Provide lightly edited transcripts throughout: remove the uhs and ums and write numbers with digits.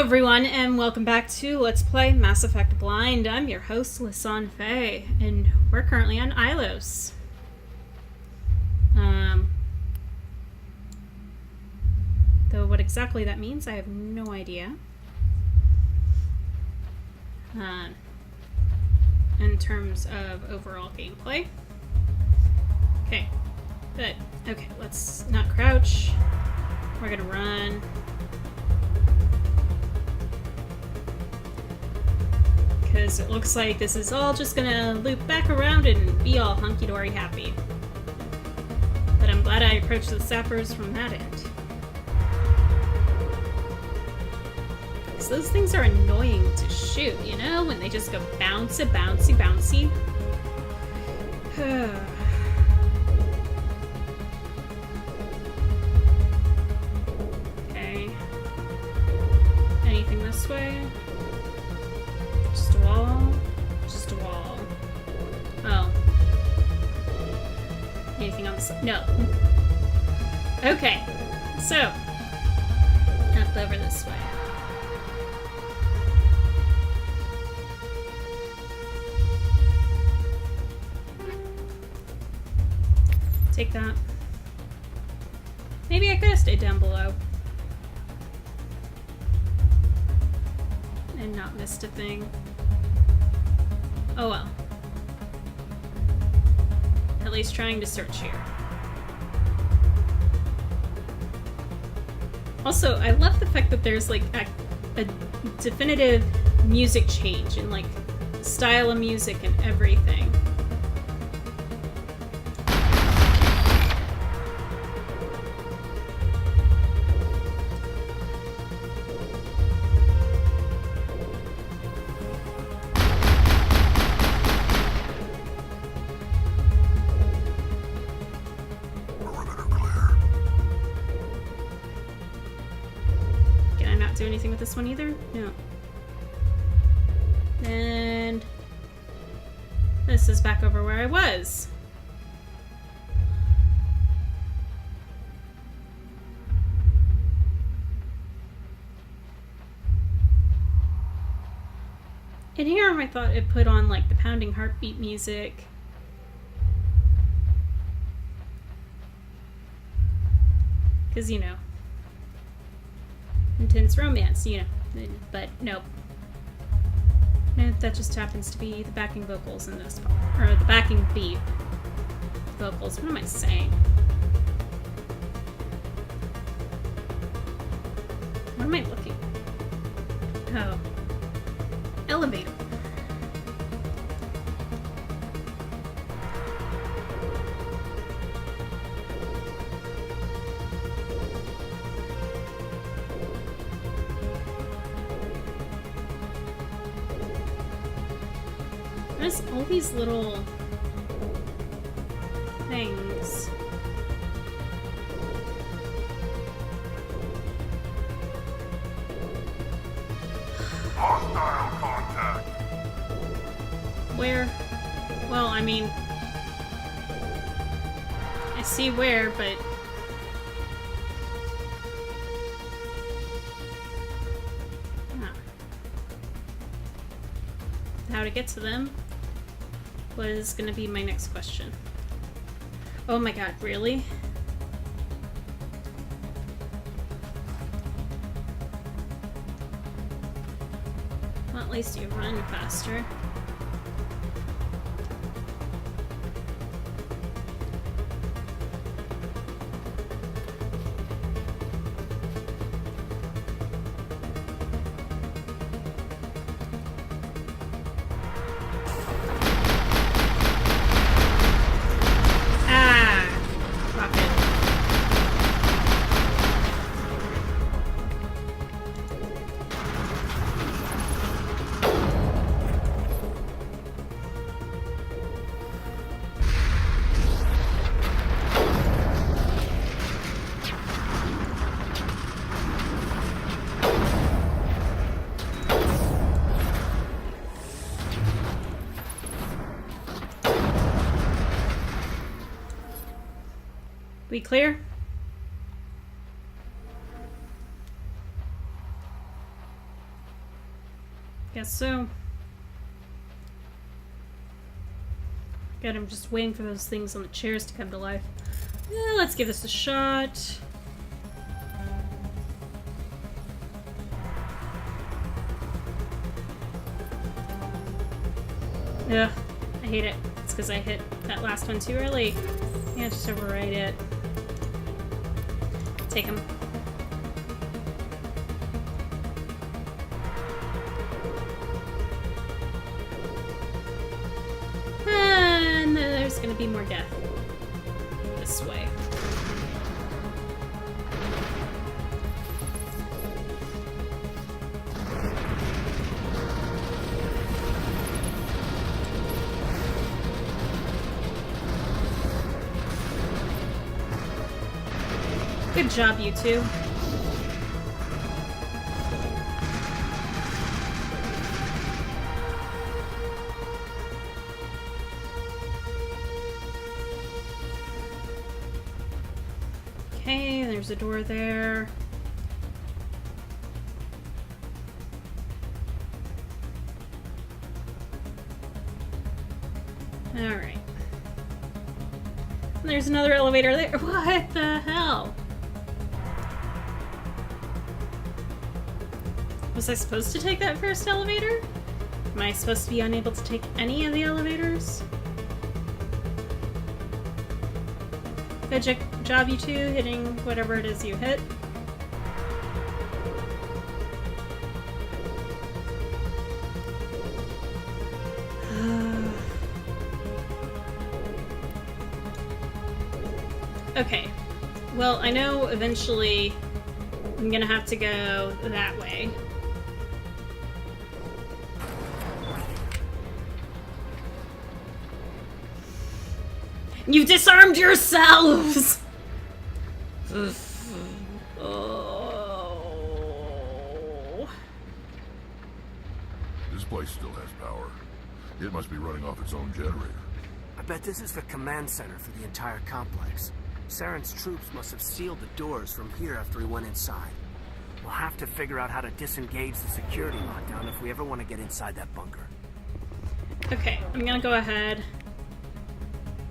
everyone, and welcome back to Let's Play Mass Effect Blind. I'm your host, Lisanne Faye, and we're currently on Ilos. Though what exactly that means, I have no idea. In terms of overall gameplay. Okay, good. Okay, let's not crouch. We're gonna run. Because it looks like this is all just gonna loop back around and be all hunky-dory happy. But I'm glad I approached the sappers from that end. Because those things are annoying to shoot, you know? When they just go bouncy, bouncy, bouncy. Okay. Anything this way? Just a wall? Just a wall. Oh. Anything on the side? No. Okay. So. Up over this way. Take that. Maybe I could have stayed down below. And not missed a thing. Oh well. At least trying to search here. Also, I love the fact that there's like a definitive music change in like style of music and everything. Do anything with this one either? No. And this is back over where I was. In here I thought it put on like the pounding heartbeat music. Because, you know, intense romance, you know, but nope. No, that just happens to be the backing vocals in this part, or the backing beat vocals. What am I saying? What am I looking? Oh, elevator. There's all these little things. Hostile contact. Where? Well, I mean, I see where, but how to get to them was gonna be my next question. Oh my god, really? Well, at least you run faster. We clear? Guess so. God, I'm just waiting for those things on the chairs to come to life. Yeah, let's give this a shot. Ugh, I hate it. It's because I hit that last one too early. Yeah, just override it. Take him. And there's gonna be more death. This way. Good job, you two. Okay, there's a door there. Alright. There's another elevator there. What the hell? Was I supposed to take that first elevator? Am I supposed to be unable to take any of the elevators? Good job, you two, hitting whatever it is you hit. Okay. Well, I know eventually I'm gonna have to go that way. You've disarmed yourselves! Oh. This place still has power. It must be running off its own generator. I bet this is the command center for the entire complex. Saren's troops must have sealed the doors from here after he went inside. We'll have to figure out how to disengage the security lockdown if we ever want to get inside that bunker. Okay, I'm gonna go ahead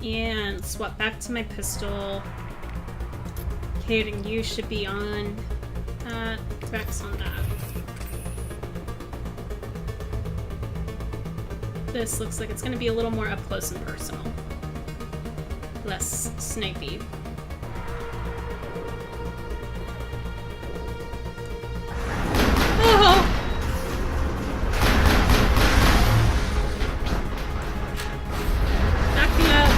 and swap back to my pistol. Caden, you should be on that. Rex on that. This looks like it's gonna be a little more up close and personal. Less snipey. Oh! Back me up.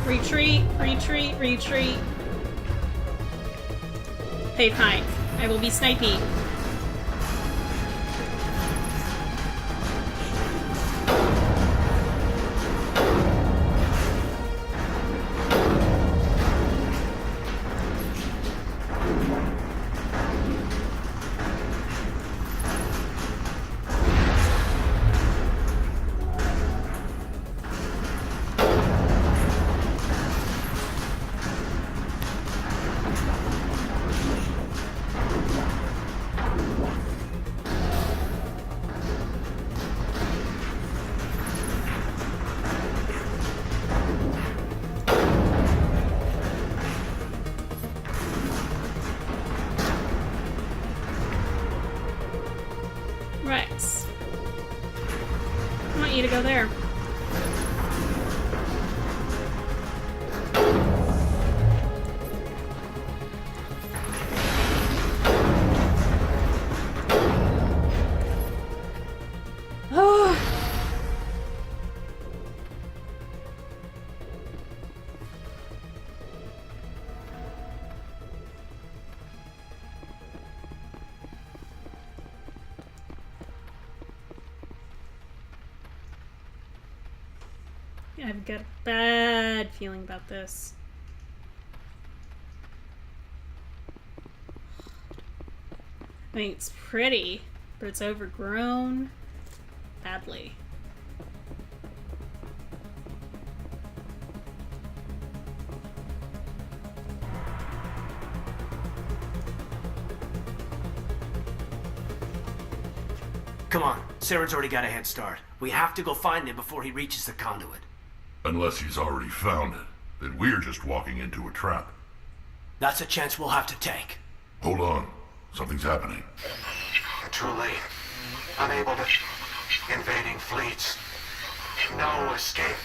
Retreat, retreat, retreat. Okay, fine. I will be snipey. Rex. I want you to go there. Oh. I've got a bad feeling about this. I mean, it's pretty, but it's overgrown badly. Come on, Saren's already got a head start. We have to go find him before he reaches the conduit. Unless he's already found it, then we're just walking into a trap. That's a chance we'll have to take. Hold on. Something's happening. Too late. Unable to... Invading fleets. No escape.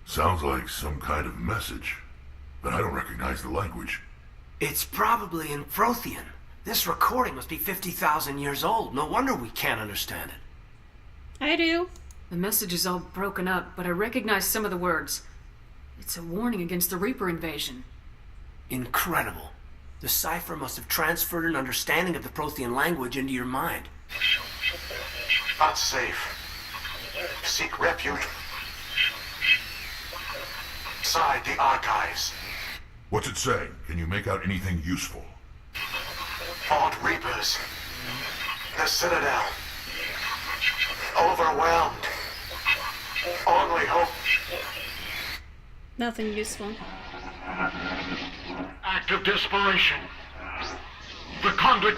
Sounds like some kind of message, but I don't recognize the language. It's probably in Prothean. This recording must be 50,000 years old. No wonder we can't understand it. I do. The message is all broken up, but I recognize some of the words. It's a warning against the Reaper invasion. Incredible. The cipher must have transferred an understanding of the Prothean language into your mind. Unsafe. Seek refuge. Inside the archives. What's it saying? Can you make out anything useful? Odd Reapers. The Citadel. Overwhelmed. Only hope. Nothing useful. Act of desperation. The conduit.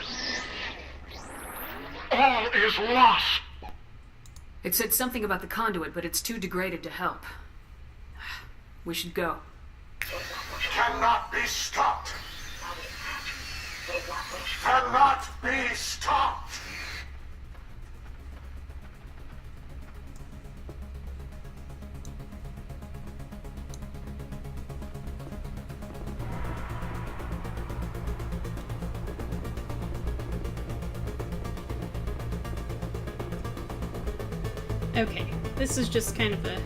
All is lost. It said something about the conduit, but it's too degraded to help. We should go. Cannot be stopped. Cannot be stopped. Okay, this is just kind of a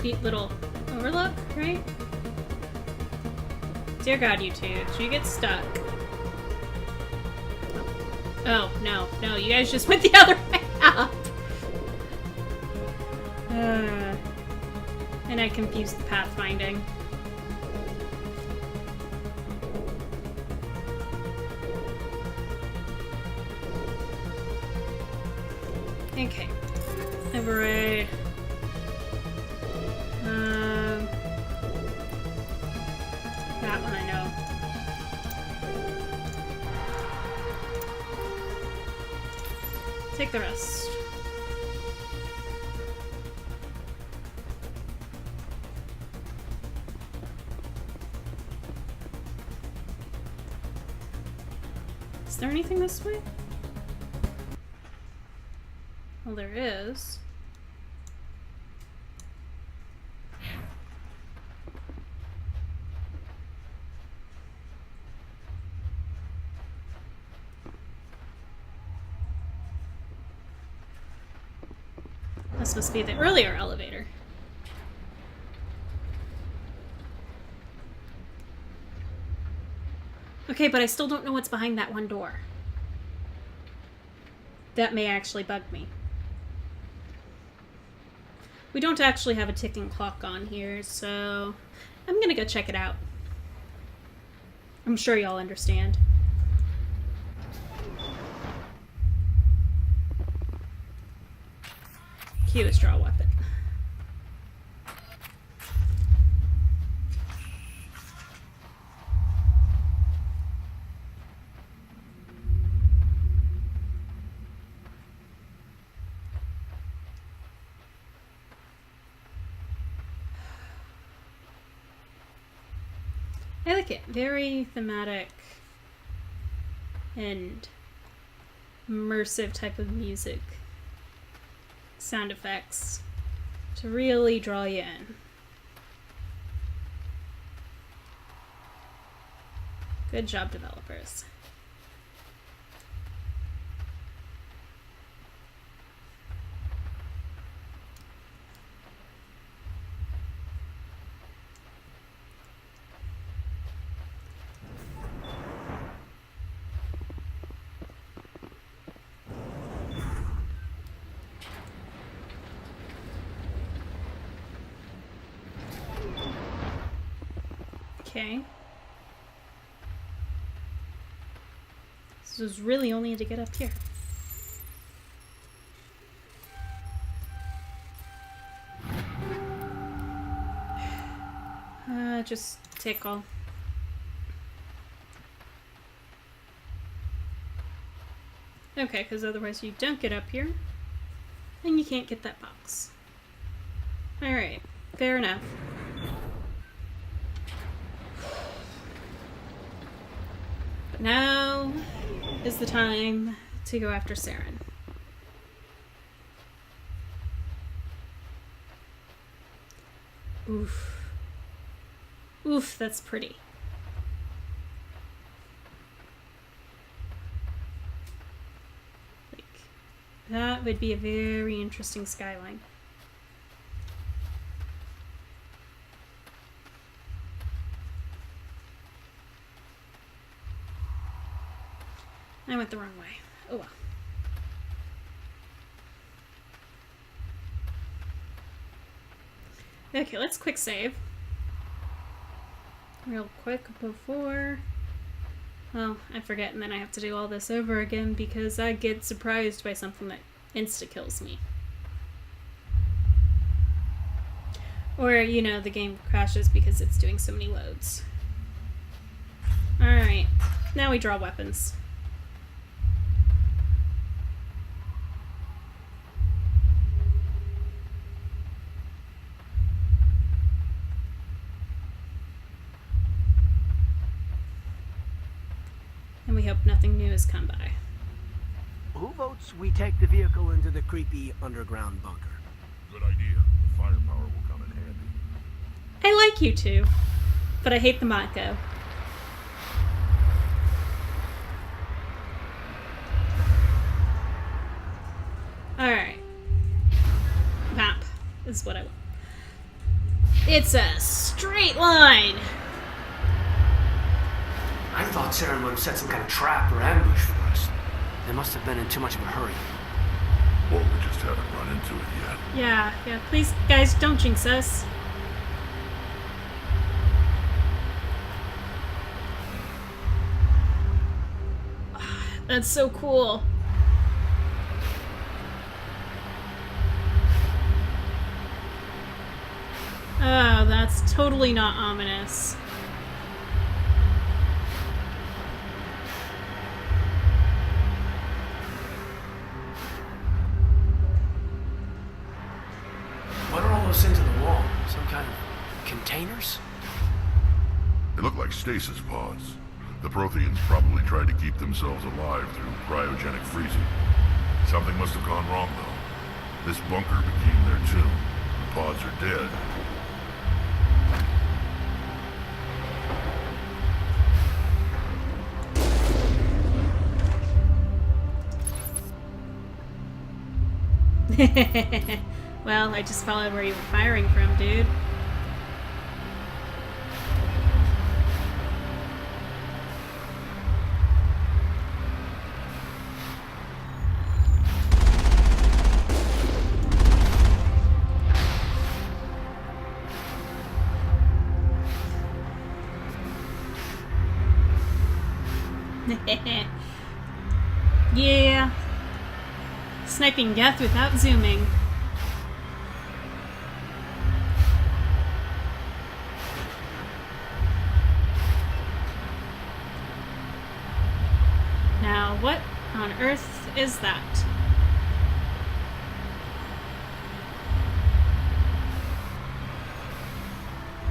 neat little overlook, right? Dear God, you two, you get stuck. Oh, no, you guys just went the other way up. And I confused the pathfinding. Okay. Override. That one I know. Take the rest. Is there anything this way? Well, there is. This must be the earlier elevator. Okay, but I still don't know what's behind that one door. That may actually bug me. We don't actually have a ticking clock on here, so I'm gonna go check it out. I'm sure y'all understand. Q is draw weapon. I like it. Very thematic and immersive type of music. Sound effects to really draw you in. Good job, developers. Okay. This was really only to get up here. Just tickle. Okay, because otherwise you don't get up here. And you can't get that box. Alright, fair enough. But now is the time to go after Saren. Oof. Oof, that's pretty. Like, that would be a very interesting skyline. I went the wrong way. Oh well. Okay, let's quick save. Real quick before... Well, I forget and then I have to do all this over again because I get surprised by something that insta-kills me. Or, you know, the game crashes because it's doing so many loads. Alright, now we draw weapons. And we hope nothing new has come by. Who votes we take the vehicle into the creepy underground bunker? Good idea. The firepower will come in handy. I like you two, but I hate the Mako. Alright. Map is what I want. It's a straight line! I thought Saren would have set some kind of trap or ambush for us. They must have been in too much of a hurry. Or we just haven't run into it yet. Yeah, please, guys, don't jinx us. That's so cool. Oh, that's totally not ominous. What are all those things on the wall? Some kind of containers? They look like stasis pods. The Protheans probably tried to keep themselves alive through cryogenic freezing. Something must have gone wrong, though. This bunker became their tomb. The pods are dead. Well, I just followed where you were firing from, dude. Yeah. Sniping death without zooming. Now, what on earth is that?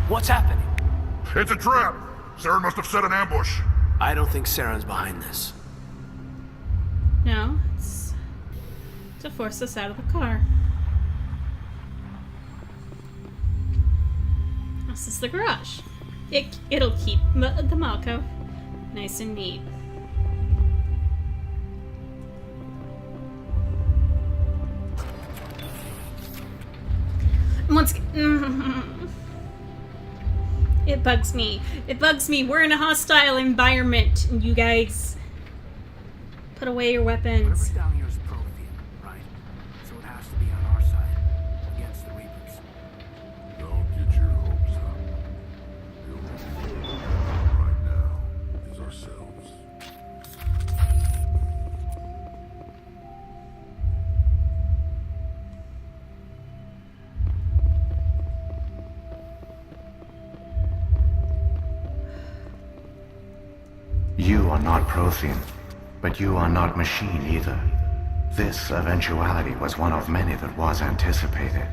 What's happening? It's a trap! Saren must have set an ambush. I don't think Saren's behind this. No, it's to force us out of the car. This is the garage. It'll keep the Mako nice and neat. Once it bugs me. It bugs me. We're in a hostile environment, and you guys put away your weapons. Whatever's down here is Prothean, right? So it has to be on our side, against the Reapers. Don't get your hopes up. The only thing we have right now is ourselves. You are not Prothean. But you are not machine either. This eventuality was one of many that was anticipated.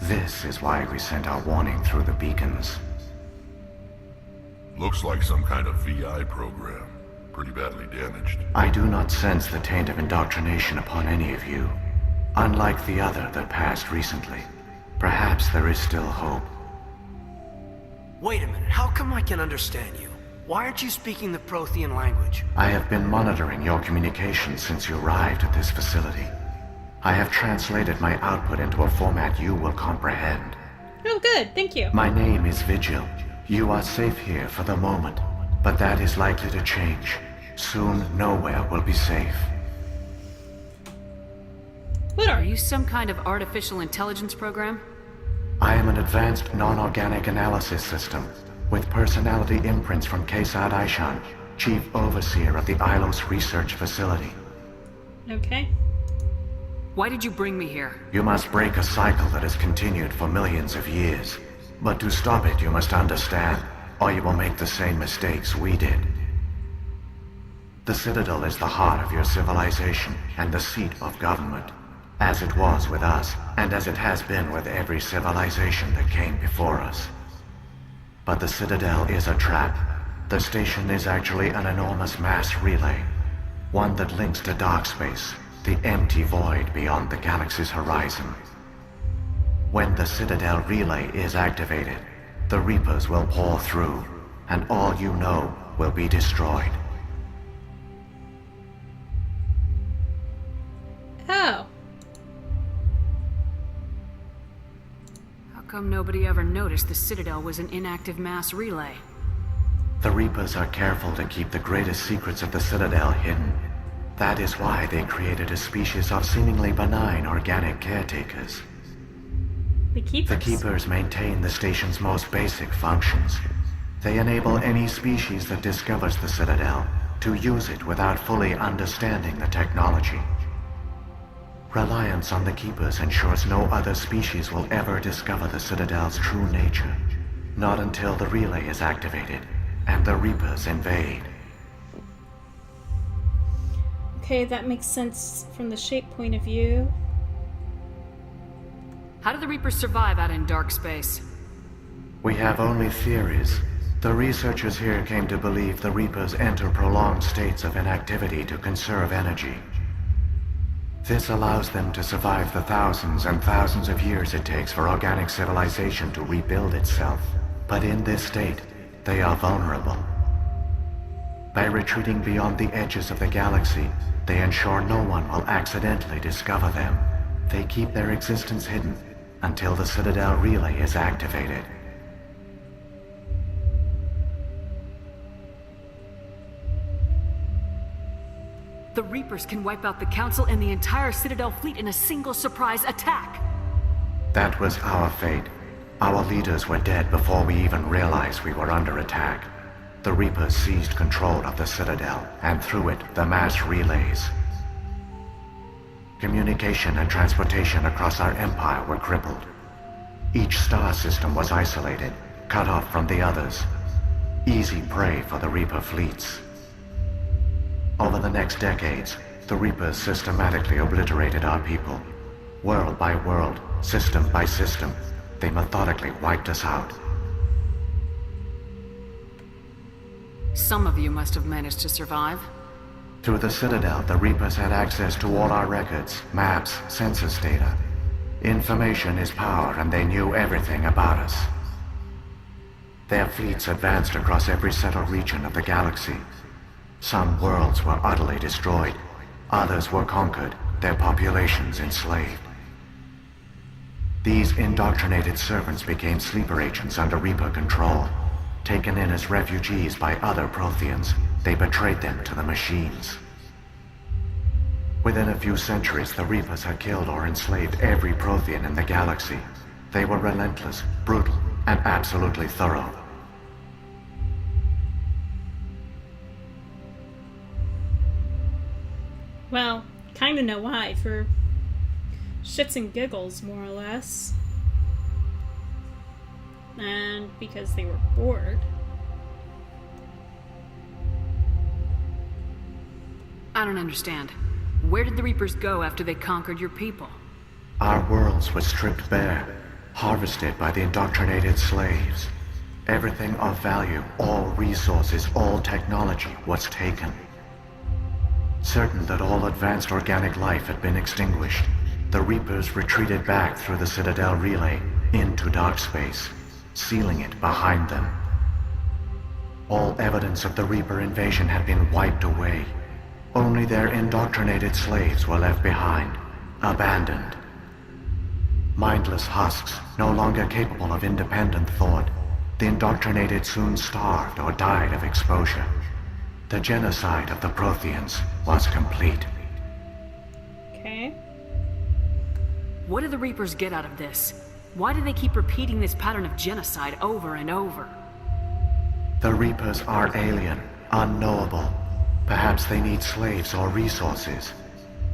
This is why we sent our warning through the beacons. Looks like some kind of VI program. Pretty badly damaged. I do not sense the taint of indoctrination upon any of you. Unlike the other that passed recently. Perhaps there is still hope. Wait a minute, how come I can understand you? Why aren't you speaking the Prothean language? I have been monitoring your communications since you arrived at this facility. I have translated my output into a format you will comprehend. Oh, good. Thank you. My name is Vigil. You are safe here for the moment, but that is likely to change. Soon, nowhere will be safe. What Are are you you? some kind of artificial intelligence program? I am an advanced non-organic analysis system, with personality imprints from Kesad Aishan, Chief Overseer of the Ilos Research Facility. Okay. Why did you bring me here? You must break a cycle that has continued for millions of years. But to stop it, you must understand, or you will make the same mistakes we did. The Citadel is the heart of your civilization and the seat of government, as it was with us, and as it has been with every civilization that came before us. But the Citadel is a trap. The station is actually an enormous mass relay, one that links to dark space, the empty void beyond the galaxy's horizon. When the Citadel relay is activated, the Reapers will pour through, and all you know will be destroyed. Oh. How come nobody ever noticed the Citadel was an inactive mass relay? The Reapers are careful to keep the greatest secrets of the Citadel hidden. That is why they created a species of seemingly benign organic caretakers. The Keepers. The Keepers maintain the station's most basic functions. They enable any species that discovers the Citadel to use it without fully understanding the technology. Reliance on the Keepers ensures no other species will ever discover the Citadel's true nature. Not until the relay is activated and the Reapers invade. Okay, that makes sense from the shape point of view. How do the Reapers survive out in dark space? We have only theories. The researchers here came to believe the Reapers enter prolonged states of inactivity to conserve energy. This allows them to survive the thousands and thousands of years it takes for organic civilization to rebuild itself. But in this state, they are vulnerable. By retreating beyond the edges of the galaxy, they ensure no one will accidentally discover them. They keep their existence hidden until the Citadel relay is activated. The Reapers can wipe out the Council and the entire Citadel fleet in a single surprise attack. That was our fate. Our leaders were dead before we even realized we were under attack. The Reapers seized control of the Citadel, and through it, the mass relays. Communication and transportation across our empire were crippled. Each star system was isolated, cut off from the others. Easy prey for the Reaper fleets. Over the next decades, the Reapers systematically obliterated our people. World by world, system by system, they methodically wiped us out. Some of you must have managed to survive. Through the Citadel, the Reapers had access to all our records, maps, census data. Information is power, and they knew everything about us. Their fleets advanced across every settled region of the galaxy. Some worlds were utterly destroyed. Others were conquered, their populations enslaved. These indoctrinated servants became sleeper agents under Reaper control. Taken in as refugees by other Protheans, they betrayed them to the machines. Within a few centuries, the Reapers had killed or enslaved every Prothean in the galaxy. They were relentless, brutal, and absolutely thorough. Well, kinda know why, for shits and giggles, more or less. And because they were bored. I don't understand. Where did the Reapers go after they conquered your people? Our worlds were stripped bare, harvested by the indoctrinated slaves. Everything of value, all resources, all technology was taken. Certain that all advanced organic life had been extinguished, the Reapers retreated back through the Citadel relay into dark space, sealing it behind them. All evidence of the Reaper invasion had been wiped away. Only their indoctrinated slaves were left behind, abandoned. Mindless husks, no longer capable of independent thought, the indoctrinated soon starved or died of exposure. The genocide of the Protheans was complete. Okay. What do the Reapers get out of this? Why do they keep repeating this pattern of genocide over and over? The Reapers are alien, unknowable. Perhaps they need slaves or resources.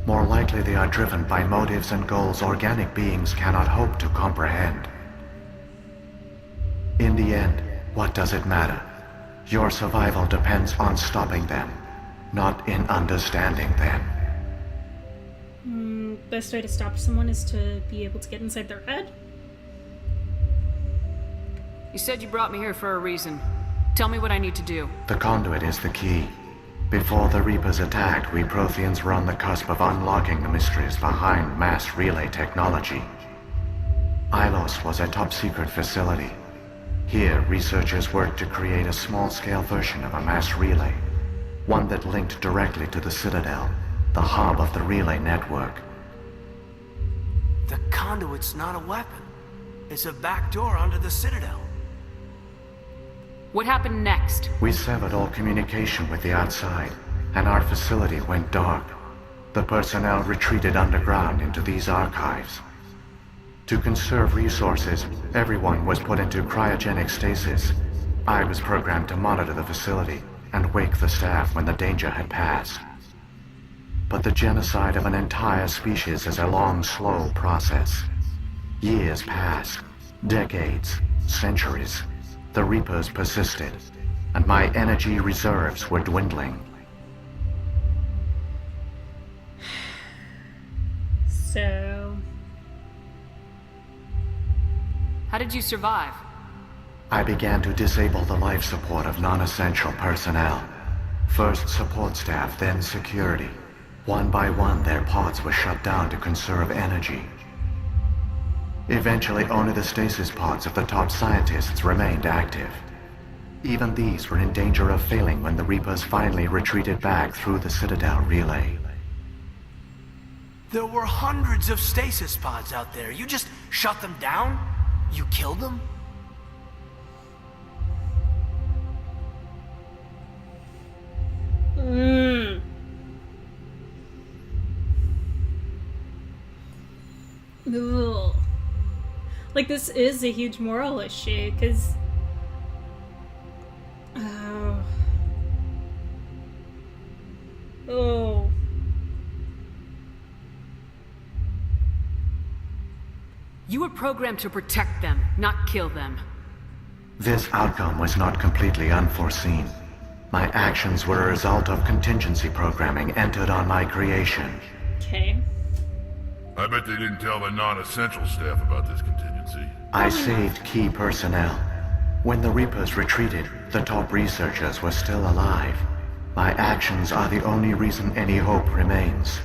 More likely they are driven by motives and goals organic beings cannot hope to comprehend. In the end, what does it matter? Your survival depends on stopping them, not in understanding them. Best way to stop someone is to be able to get inside their head? You said you brought me here for a reason. Tell me what I need to do. The conduit is the key. Before the Reapers attacked, we Protheans were on the cusp of unlocking the mysteries behind mass relay technology. Ilos was a top-secret facility. Here, researchers worked to create a small-scale version of a mass relay, one that linked directly to the Citadel, the hub of the relay network. The conduit's not a weapon. It's a backdoor onto the Citadel. What happened next? We severed all communication with the outside, and our facility went dark. The personnel retreated underground into these archives. To conserve resources, everyone was put into cryogenic stasis. I was programmed to monitor the facility and wake the staff when the danger had passed. But the genocide of an entire species is a long, slow process. Years passed, decades, centuries. The Reapers persisted, and my energy reserves were dwindling. So... How did you survive? I began to disable the life support of non-essential personnel. First support staff, then security. One by one, their pods were shut down to conserve energy. Eventually, only the stasis pods of the top scientists remained active. Even these were in danger of failing when the Reapers finally retreated back through the Citadel relay. There were hundreds of stasis pods out there. You just shut them down? You killed them? Ugh. Like, this is a huge moral issue, because... Oh. You were programmed to protect them, not kill them. This outcome was not completely unforeseen. My actions were a result of contingency programming entered on my creation. Okay. I bet they didn't tell the non-essential staff about this contingency. I saved key personnel. When the Reapers retreated, the top researchers were still alive. My actions are the only reason any hope remains.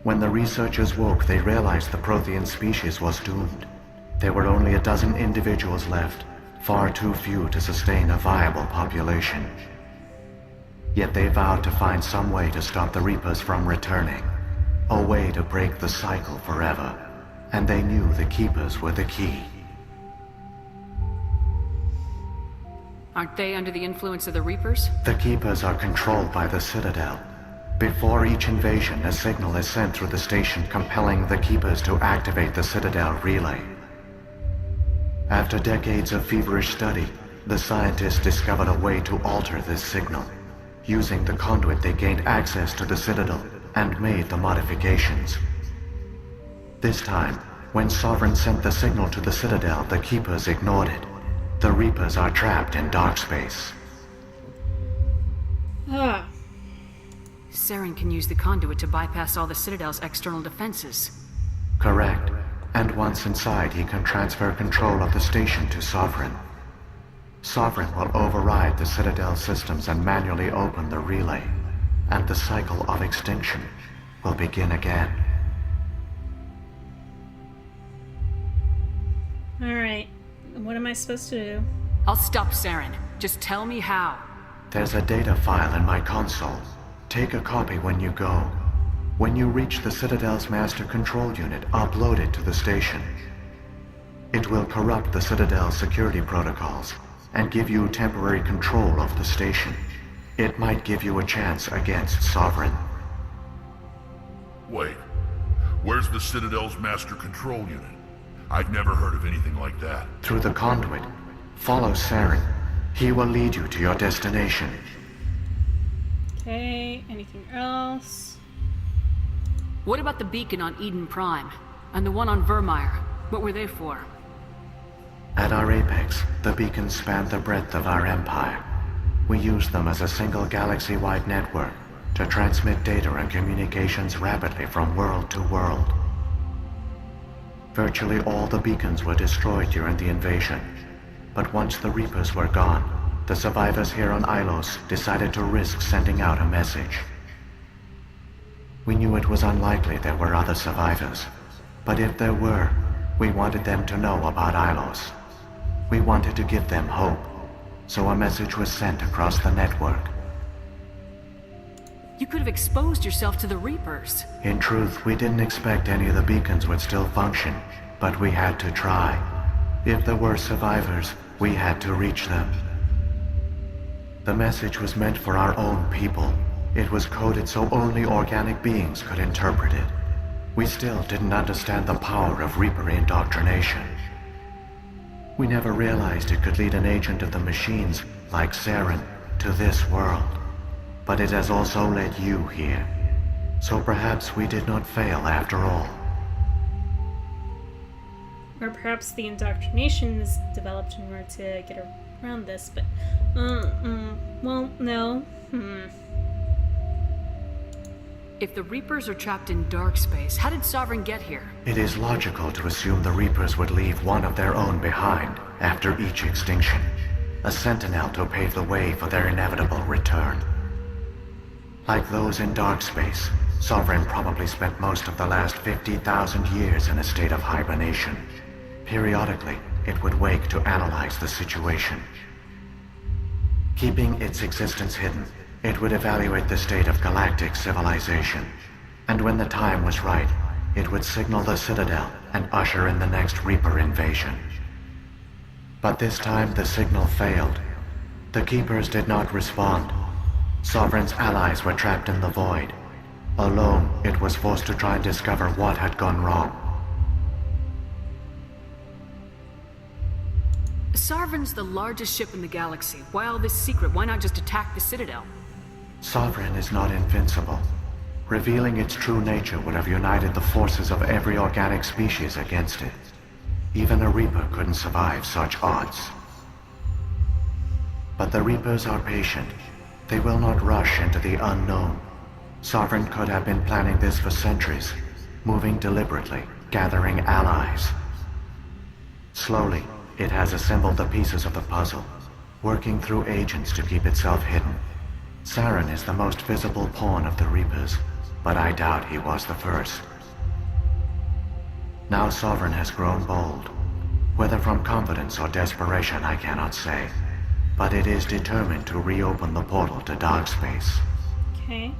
When the researchers woke, they realized the Prothean species was doomed. There were only a dozen individuals left, far too few to sustain a viable population. Yet they vowed to find some way to stop the Reapers from returning. A way to break the cycle forever. And they knew the Keepers were the key. Aren't they under the influence of the Reapers? The Keepers are controlled by the Citadel. Before each invasion, a signal is sent through the station compelling the Keepers to activate the Citadel relay. After decades of feverish study, the scientists discovered a way to alter this signal. Using the conduit, they gained access to the Citadel and made the modifications. This time, when Sovereign sent the signal to the Citadel, the Keepers ignored it. The Reapers are trapped in dark space. Ah. Saren can use the conduit to bypass all the Citadel's external defenses. Correct. And once inside, he can transfer control of the station to Sovereign. Sovereign will override the Citadel systems and manually open the relay, and the cycle of extinction will begin again. Alright. What am I supposed to do? I'll stop Saren. Just tell me how. There's a data file in my console. Take a copy when you go. When you reach the Citadel's master control unit, upload it to the station. It will corrupt the Citadel's security protocols and give you temporary control of the station. It might give you a chance against Sovereign. Wait, where's the Citadel's master control unit? I've never heard of anything like that. Through the conduit, follow Saren. He will lead you to your destination. Okay, anything else? What about the beacon on Eden Prime? And the one on Vermeer? What were they for? At our apex, the beacons span the breadth of our empire. We use them as a single galaxy-wide network to transmit data and communications rapidly from world to world. Virtually all the beacons were destroyed during the invasion, but once the Reapers were gone, the survivors here on Ilos decided to risk sending out a message. We knew it was unlikely there were other survivors, but if there were, we wanted them to know about Ilos. We wanted to give them hope, so a message was sent across the network. You could have exposed yourself to the Reapers. In truth, we didn't expect any of the beacons would still function, but we had to try. If there were survivors, we had to reach them. The message was meant for our own people. It was coded so only organic beings could interpret it. We still didn't understand the power of Reaper indoctrination. We never realized it could lead an agent of the machines, like Saren, to this world. But it has also led you here. So perhaps we did not fail after all. Or perhaps the indoctrination is developed in order to get around this, but... well, no. If the Reapers are trapped in dark space, how did Sovereign get here? It is logical to assume the Reapers would leave one of their own behind after each extinction. A sentinel to pave the way for their inevitable return. Like those in dark space, Sovereign probably spent most of the last 50,000 years in a state of hibernation. Periodically, it would wake to analyze the situation. Keeping its existence hidden, it would evaluate the state of galactic civilization. And when the time was right, it would signal the Citadel and usher in the next Reaper invasion. But this time the signal failed. The Keepers did not respond. Sovereign's allies were trapped in the void. Alone, it was forced to try and discover what had gone wrong. Sovereign's the largest ship in the galaxy. Why all this secret? Why not just attack the Citadel? Sovereign is not invincible. Revealing its true nature would have united the forces of every organic species against it. Even a Reaper couldn't survive such odds. But the Reapers are patient. They will not rush into the unknown. Sovereign could have been planning this for centuries, moving deliberately, gathering allies. Slowly, it has assembled the pieces of the puzzle, working through agents to keep itself hidden. Saren is the most visible pawn of the Reapers, but I doubt he was the first. Now Sovereign has grown bold. Whether from confidence or desperation, I cannot say. But it is determined to reopen the portal to dark space. Okay.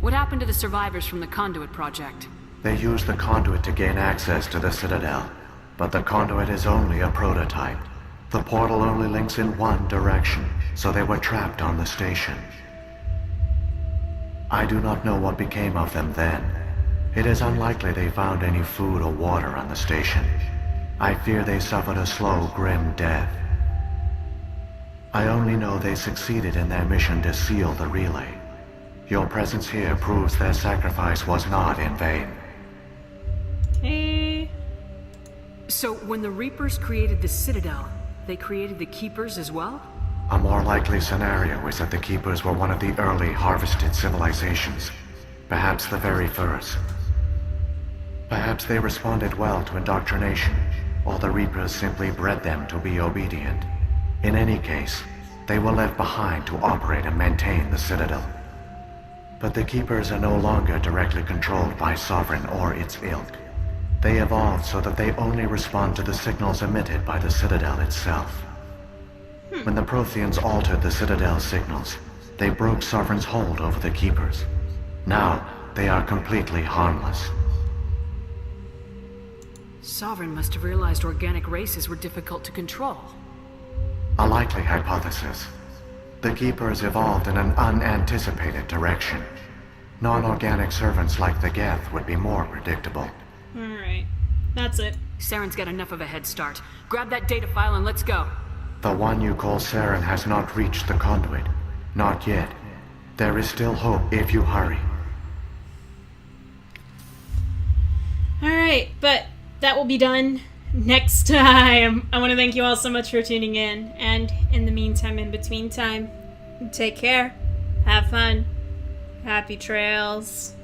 What happened to the survivors from the Conduit project? They used the conduit to gain access to the Citadel, but the conduit is only a prototype. The portal only links in one direction, so they were trapped on the station. I do not know what became of them then. It is unlikely they found any food or water on the station. I fear they suffered a slow, grim death. I only know they succeeded in their mission to seal the relay. Your presence here proves their sacrifice was not in vain. Okay. So, when the Reapers created the Citadel, They created the Keepers as well? A more likely scenario is that the Keepers were one of the early harvested civilizations. Perhaps the very first. Perhaps they responded well to indoctrination, or the Reapers simply bred them to be obedient. In any case, they were left behind to operate and maintain the Citadel. But the Keepers are no longer directly controlled by Sovereign or its ilk. They evolved so that they only respond to the signals emitted by the Citadel itself. When the Protheans altered the Citadel's signals, they broke Sovereign's hold over the Keepers. Now, they are completely harmless. Sovereign must have realized organic races were difficult to control. A likely hypothesis. The Keepers evolved in an unanticipated direction. Non-organic servants like the Geth would be more predictable. Alright. That's it. Saren's got enough of a head start. Grab that data file and let's go. The one you call Saren has not reached the conduit. Not yet. There is still hope if you hurry. Alright, but that will be done next time. I want to thank you all so much for tuning in. And in the meantime, in between time, take care. Have fun. Happy trails.